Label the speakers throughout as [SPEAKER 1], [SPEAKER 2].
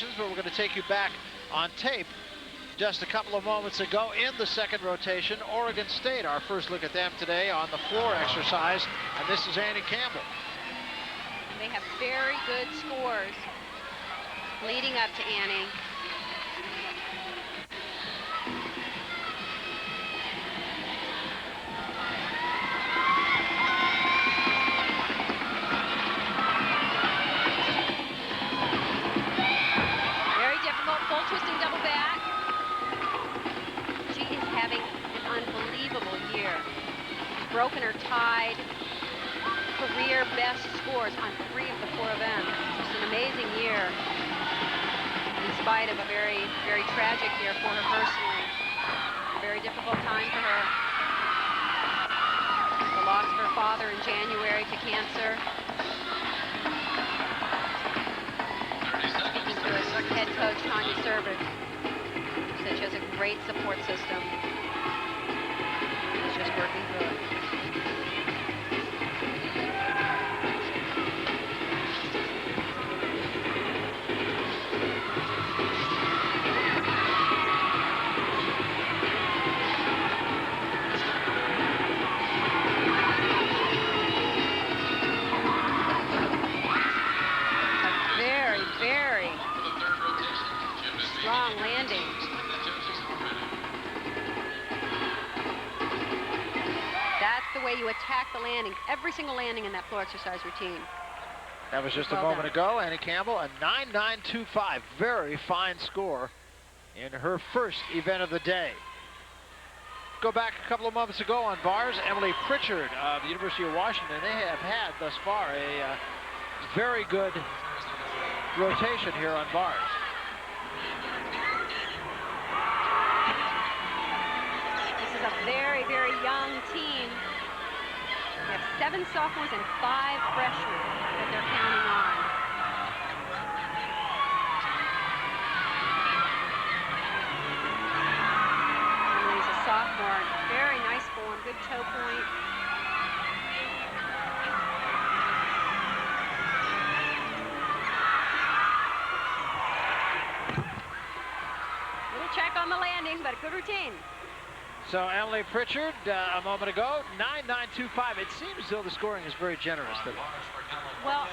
[SPEAKER 1] Where we're going to take you back on tape just a couple of moments ago in the second rotation. Oregon State, our first look at them today on the floor exercise, and this is Annie Campbell.
[SPEAKER 2] They have very good scores leading up to Annie. Full twisting double back. She is having an unbelievable year. She's broken or tied career best scores on 3 of the 4 events. Just an amazing year, in spite of a very, very tragic year for her personally. A very difficult time for her. The loss of her father in January to cancer. Head coach Tanya Service said she has a great support system. She's just working through it. A very, very strong landing. That's the way you attack the landing. Every single landing in that floor exercise routine.
[SPEAKER 1] That was just a moment ago. Annie Campbell, a 9.925. Very fine score in her first event of the day. Go back a couple of months ago on bars. Emily Pritchard of the University of Washington. They have had thus far a very good rotation here on bars.
[SPEAKER 2] A very, very young team. They have 7 sophomores and 5 freshmen that they're counting on. Emily's a sophomore. Very nice form, good toe point. Little check on the landing, but a good routine.
[SPEAKER 1] So Emily Pritchard, a moment ago, 9.925. It seems as though the scoring is very generous.
[SPEAKER 2] Well,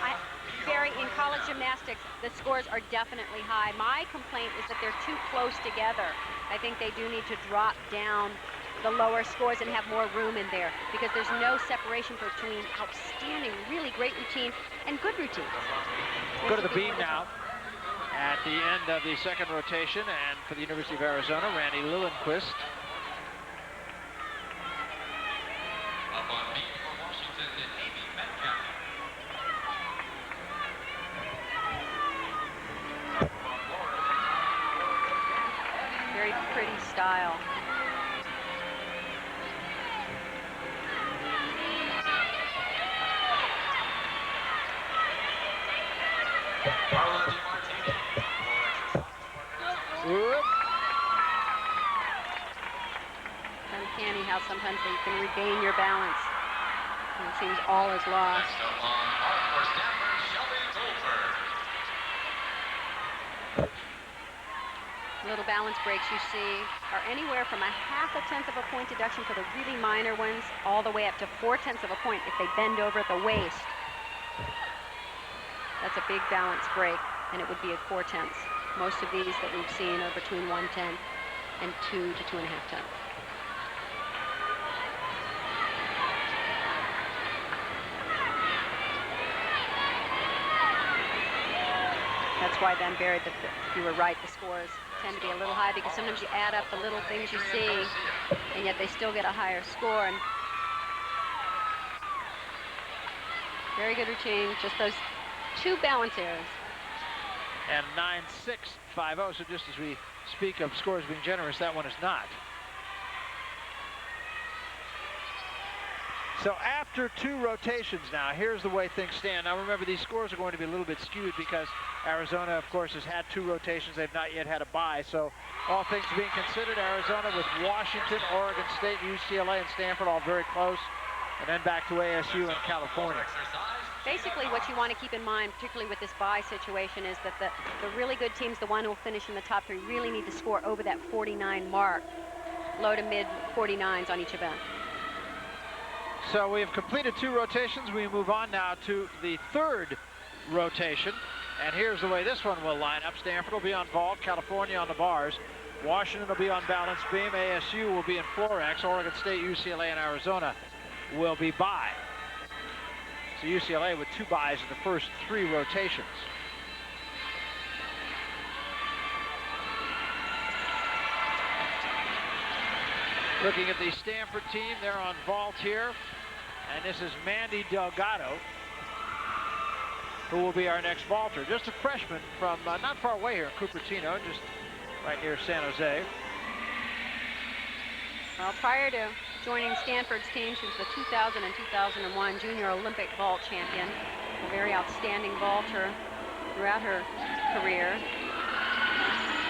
[SPEAKER 2] in college gymnastics, the scores are definitely high. My complaint is that they're too close together. I think they do need to drop down the lower scores and have more room in there, because there's no separation between outstanding, really great routine and good routine.
[SPEAKER 1] Go to the beam now at the end of the second rotation, and for the University of Arizona, Randy Lillenquist.
[SPEAKER 2] Very pretty style. Uncanny how sometimes you can regain your balance. And it seems all is lost. Little balance breaks you see are anywhere from a 0.5 of a point deduction for the really minor ones, all the way up to 0.4 of a point if they bend over at the waist. That's a big balance break, and it would be at 0.4. Most of these that we've seen are between 1/10 and 2 to 2.5 tenths. That's why then, Barry, you were right, the scores tend to be a little high, because sometimes you add up the little things you see, and yet they still get a higher score. And very good routine, just those 2 balance errors.
[SPEAKER 1] And 9.650, so just as we speak of scores being generous, that one is not. So after 2 rotations now, here's the way things stand. Now remember, these scores are going to be a little bit skewed because Arizona, of course, has had 2 rotations. They've not yet had a bye. So all things being considered, Arizona with Washington, Oregon State, UCLA, and Stanford all very close. And then back to ASU and California.
[SPEAKER 2] Basically, what you want to keep in mind, particularly with this bye situation, is that the really good teams, the one who will finish in the top 3, really need to score over that 49 mark, low to mid 49s on each event.
[SPEAKER 1] So we have completed 2 rotations. We move on now to the 3rd rotation. And here's the way this one will line up. Stanford will be on vault, California on the bars. Washington will be on balance beam, ASU will be in Florex, Oregon State, UCLA, and Arizona will be bye. So UCLA with 2 byes in the first 3 rotations. Looking at the Stanford team, they're on vault here. And this is Mandy Delgado, who will be our next vaulter. Just a freshman from not far away here in Cupertino, just right near San Jose.
[SPEAKER 2] Well, prior to joining Stanford's team, she was the 2000 and 2001 Junior Olympic vault champion, a very outstanding vaulter throughout her career.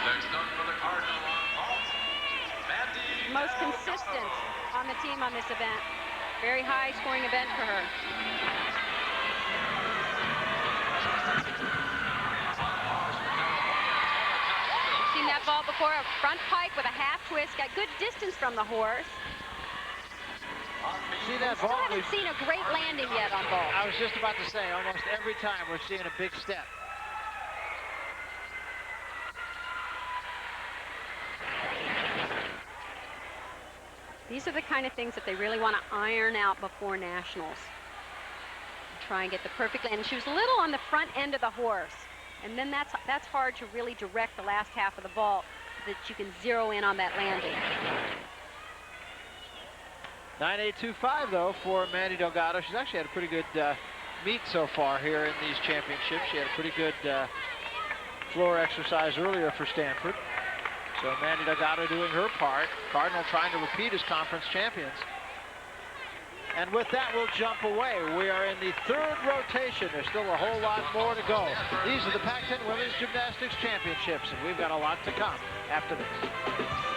[SPEAKER 3] Next up for the Cardinal on vault, Mandy
[SPEAKER 2] Most consistent on the team on this event. Very high scoring event for her. We've seen that vault before, a front pike with a half twist, got good distance from the horse.
[SPEAKER 1] See that
[SPEAKER 2] Still
[SPEAKER 1] vault?
[SPEAKER 2] haven't seen a great landing yet on vault.
[SPEAKER 1] I was just about to say, almost every time we're seeing a big step.
[SPEAKER 2] These are the kind of things that they really want to iron out before nationals. Try and get the perfect landing. She was a little on the front end of the horse, and then that's hard to really direct the last half of the vault so that you can zero in on that landing.
[SPEAKER 1] 9.825 though for Mandy Delgado. She's actually had a pretty good meet so far here in these championships. She had a pretty good floor exercise earlier for Stanford. So Mandy Delgado doing her part. Cardinal trying to repeat as conference champions. And with that, we'll jump away. We are in the 3rd rotation. There's still a whole lot more to go. These are the Pac-10 Women's Gymnastics Championships, and we've got a lot to come after this.